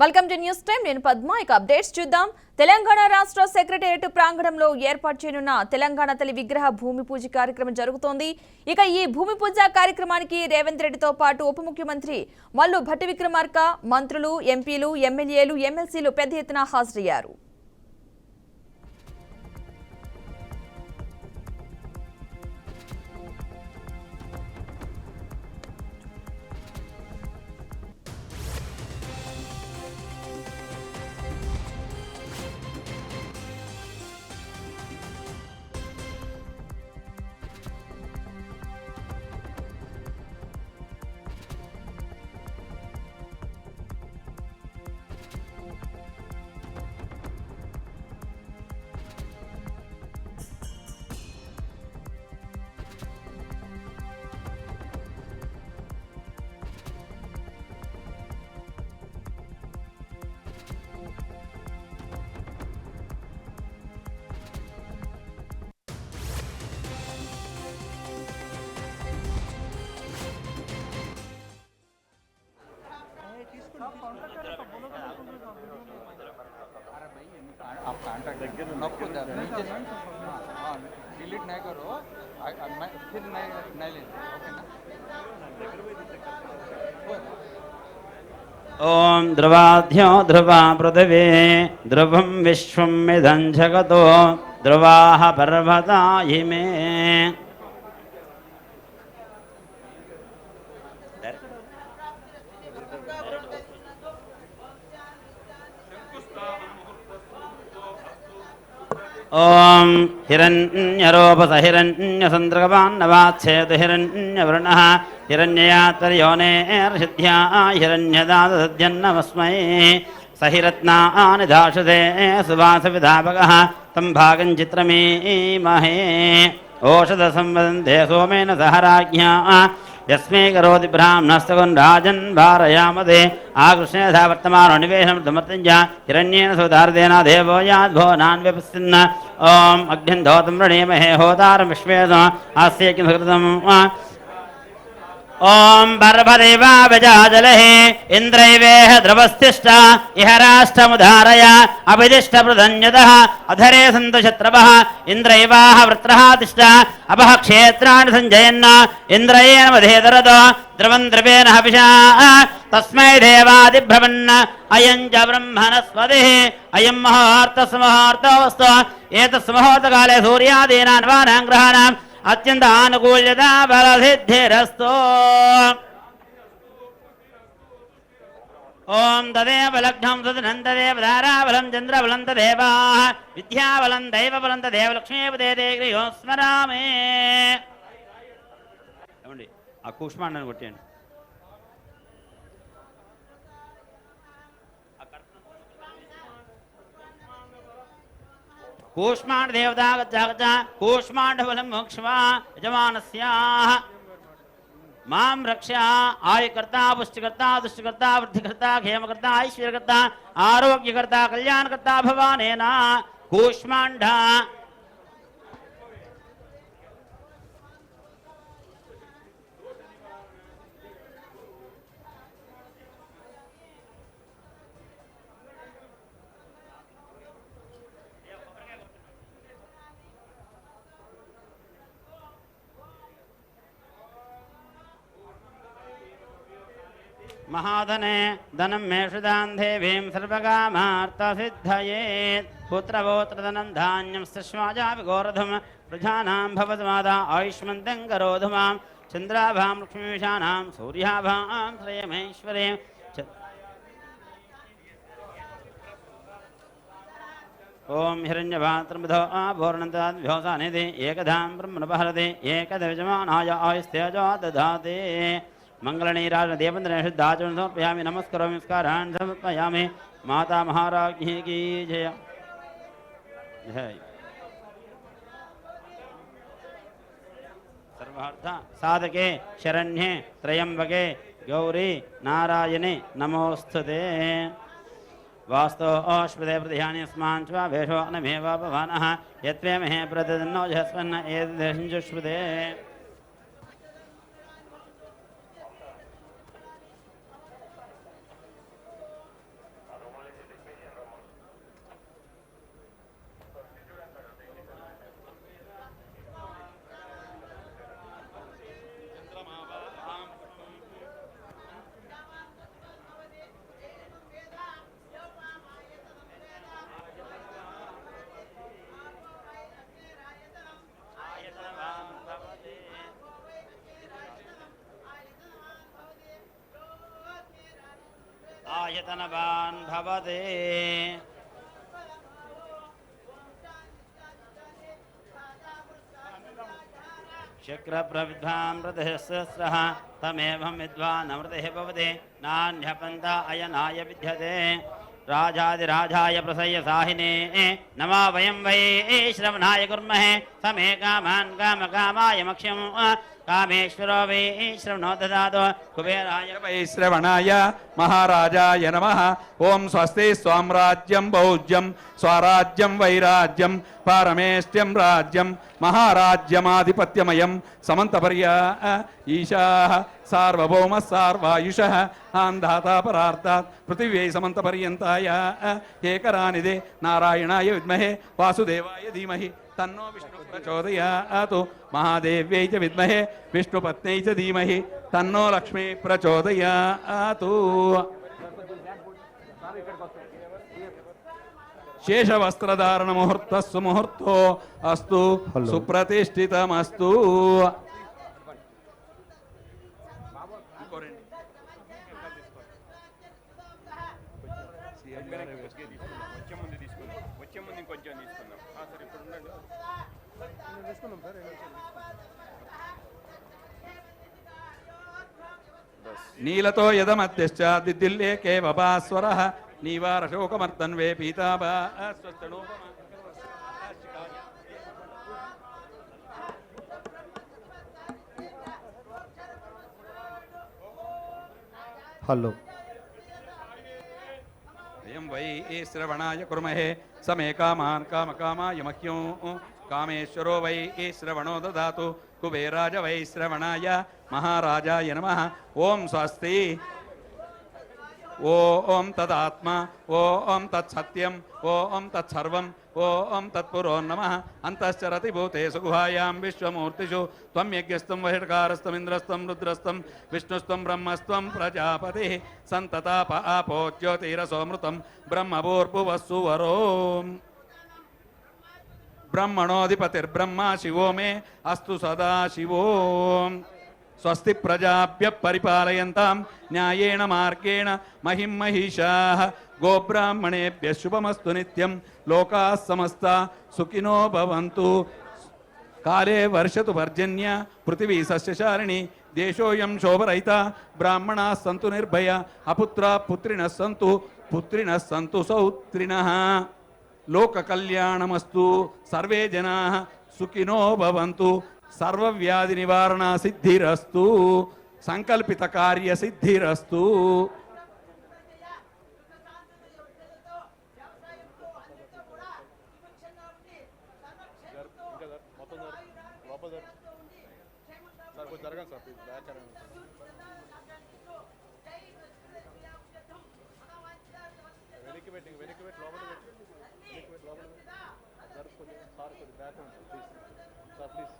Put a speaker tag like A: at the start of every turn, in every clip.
A: Welcome to news time. నేను పద్మ. ఇక updates చూద్దాం. తెలంగాణ రాష్ట్ర సెక్రటేరియట్ ప్రాంగణంలో ఏర్పాటు చేయనున్న తెలంగాణ తల్లి విగ్రహ భూమి పూజ కార్యక్రమం జరుగుతోంది. ఇక ఈ భూమి పూజ కార్యక్రమానికి రేవంత్ రెడ్డితో పాటు ఉప ముఖ్యమంత్రి మల్లు భట్టి విక్రమార్క, మంత్రులు, ఎంపీలు, ఎమ్మెల్యేలు, ఎమ్మెల్సీలు పెద్ద ఎత్తున హాజరయ్యారు.
B: आप कॉन्टैक्ट नक्को नीचे डिलीट नहीं करो फिर नहीं लेना ओके ना।
C: ओम ध्रुवाध्यो ध्रुवा पृथिवी ध्रुवं विश्वं मिदं जगतो ध्रुवाः पर्वता इमे। ओम हिरण्यरूपस हिरण्यसन्द्रगवान्नवाच्छेद हिरण्यवर्णः हिरण्ययातर्योनेर्षिद्ध्या हिरण्यदादद्यन्नमस्मै सहिरत्नानि दाशते सुवासविधापकः तं भागं चित्रमीमहे ओषधसंवदन्ते सोमेन सह राज्ञा यस्मै करोति ब्राह्मणस्तगुन् राजन् भारयामदे आकृष्णेधा वर्तमानो निवेशनं समर्थञ्च हिरण्येन सुधारदेन देवो याद्भो नान्व्यपस्सिन्न ॐ अग्निन्धोतं वृणीमहे होतारं विश्वेदम् आस्य किंसकृतम् ओम पर्वदेवा वजाजलः इंद्रैवेह ध्रुवस्तिष्ठ इह राष्ट्रमुधारय अभिदिष्टप्रधन्यतः अधरे सन्तु शत्रवः इंद्रैवाह वृत्रः तिष्ठ अपः क्षेत्राणि सञ्जयन् इंद्रयेण वधेतरतो ध्रुवं ध्रुवेण हविषा तस्मै देवादिभ्रवन् अयं च ब्रह्मणस्पतिः अयं मुहूर्तस्मुहूर्तोऽस्तु एतस्मुहूर्तकाले सूर्यादीनां ग्रहाणां अत्यंत अनुकूल्यता बलसिद्धिरस्तु। ओम तदेव लग्नं सुदनं तदेव धाराबलं चन्द्रबलं तदेव विद्याबलं दैवबलं तदेव लक्ष्मीपते गृहो स्मरामि। ఏమండి ఆ కూష్మాండని కొట్టండి. कूष्मांड देवता गच्छ कूष्मांड फलं मोक्षवा यजमानस्याः मां रक्षा आयकर्ता पुष्टिकर्ता दुष्टिकर्ता वृद्धिकर्ता क्षेमकर्ता ऐश्वर्यकर्ता आरोग्यकर्ता कल्याणकर्ता भवानेन कूष्मांड महाधने धनं मेषुदां देवीं सर्वकामार्थसिद्धये पुत्रपौत्रधनं धान्यं सश्वाजापि गोरधं प्रजानां भवद्माता आयुष्मन्तं करोतु मां चन्द्राभां लक्ष्मीशानां सूर्याभां श्रेयमेश्वरीं ओम हिरण्यभात्रमधो भोर्णन्ताद्भ्योसानिधि एकधां ब्रह्मणपहरति एकदविजमानाय आयुस्तेजो दधाति मंगलनीराजन देवेंद्र शुद्धाचरण समर्पयामि नमस्करोमि नमस्कारान् समर्पयामि माता महाराज्ञी की जय जय सर्वार्थ साधके शरण्ये त्र्यंबके गौरी नारायणे नमोस्तुते वास्तो अश्वदे प्रध्यानि अस्मान् च भेषो अनमेव भवानः यत्वे महे प्रदन्नो जस्वन्न एतद् आयतनवान् भवते शक्रप्रविद्वामृतः तमेवं विद्वान् अमृतः भवति नान्यपन्था अयनाय विद्यते राजाधिराजाय प्रसय्य साहिने नमा वयं वै श्रवणाय कुर्महे समे कामान् कामकामाय मक्ष्यं कामेश्वरो वै श्रवणो ददातु कुबेराय
B: वै श्रवणाय महाराजाय नमः। ओं स्वस्ति स्वाम्राज्यं भोज्यं स्वराज्यं वैराज्यं पारमेष्ट्यं राज्यं महाराज्यमाधिपत्यमयं समन्तपर्या ईशाः सार्वभौमः सार्वायुषः आन्धाता परार्तात् पृथिव्यै समन्तपर्यन्ताय एकरानिधे नारायणाय विद्महे वासुदेवाय धीमहि तन्नो विष्णुः प्रचोदयात् महादेव्यै च विद्महे विष्णुपत्न्यै च धीमहि तन्नो लक्ष्मी प्रचोदयात्। शेषवस्त्रधारण मुहूर्तः सुमुहूर्तो अस्तु सुप्रतिष्ठितमस्तु। नीलतो यदमध्यश्च दिद्दिल्लेके वपास्वरः नीवारशोकमर्तन्वे पीताभा
D: हलो
B: वयं वै श्रवणाय कुर्महे समे कामान् कामकामाय मह्यं कामेश्वरो वै श्रवणो ददातु कुबेराज वै श्रवणाय महाराजाय नमः। ओं स्वस्ति ओं तदात्मा ओं तत्सत्यं ओं तत्सर्वं ओं तत्पुरो नमः। अन्तश्चरति भूतेषु गुहायां विश्वमूर्तिषु त्वं यज्ञस्त्वं वहिर्कारस्त्वमिन्द्रस्त्वं रुद्रस्त्वं विष्णुस्त्वं ब्रह्मस्त्वं प्रजापतिः सन्तताप आपो ज्योतिरसोमृतं ब्रह्मभूर्भुवस्सुवरो ब्रह्मणोऽधिपतिर्ब्रह्मा शिवो मे अस्तु सदा शिवो। स्वस्ति प्रजाभ्यः परिपालयन्तां न्यायेन मार्गेण महिं महिषाः गोब्राह्मणेभ्यः शुभमस्तु नित्यं लोकाः समस्ताः सुखिनो भवन्तु। काले वर्षतु पर्जन्य पृथिवी सस्यशालिनी देशोऽयं शोभरहिता ब्राह्मणाः सन्तु निर्भया अपुत्राः पुत्रिणः सन्तु सौत्रिणः। लोककल्याणमस्तु सर्वे जनाः सुखिनो भवन्तु सर्वव्याधि निवारण सिद्धिरस्तु संकल्पित कार्य सिद्धिरस्तु।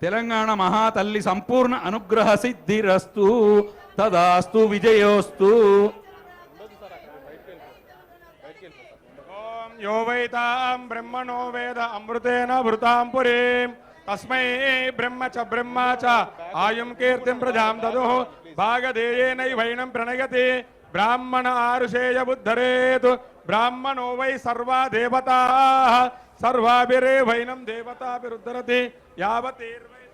B: తెలంగాణ మహాతల్లి సంపూర్ణ అనుగ్రహ సిద్ధిరస్తు తదాస్తు విజయోస్తు।
E: ఓం యో వైతాం బ్రహ్మణో వేద అమృతేన భృతాం పురీం తస్మై బ్రహ్మ చ ఆయుం కీర్తిం ప్రజాం దదుః భాగధేయేనైవైనం ప్రణయతి బ్రాహ్మణ ఆరుషేయ బుద్ధరేతు బ్రాహ్మణో వై సర్వా దేవతాః సర్వాభిరేవైనం దేవతాభిరుద్ధరతి యావతేర్వై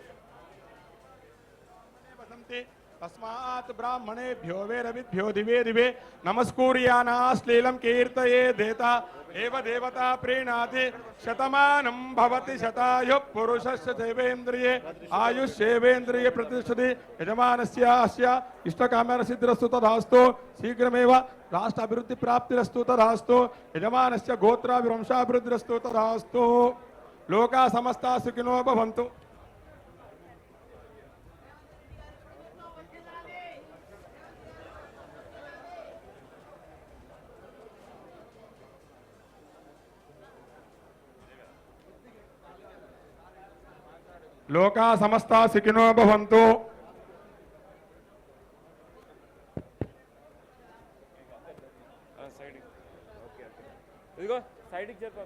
E: వసంతి తస్మాత్ బ్రాహ్మణేభ్యో వేదవిద్భ్యో దివే దివే నమస్కూర్యానాశ్లీలం కీర్తయే దేత ఏవ దేవతా ప్రీణాతి శతమానం భవతి శతాయు పురుషస్య దేవేంద్రియే ఆయుష్యేవేంద్రియే ప్రతిష్టతి యజమానస్య అస్య ఇష్టకామ్యన సిద్ధిరస్తు తదాస్తు శీఘ్రమేవ రాష్ట్ర అభివృద్ధి ప్రాప్తిరస్తు తదాస్తు యజమానస్య గోత్రాభివంశాభివృద్ధిరస్తు తదాస్తు లోకా సమస్తా సుఖినో భవంతు। లోకా సమస్తా సుఖినో భవంతు।
F: ఇదిగో సైడ్కి చెప్పు.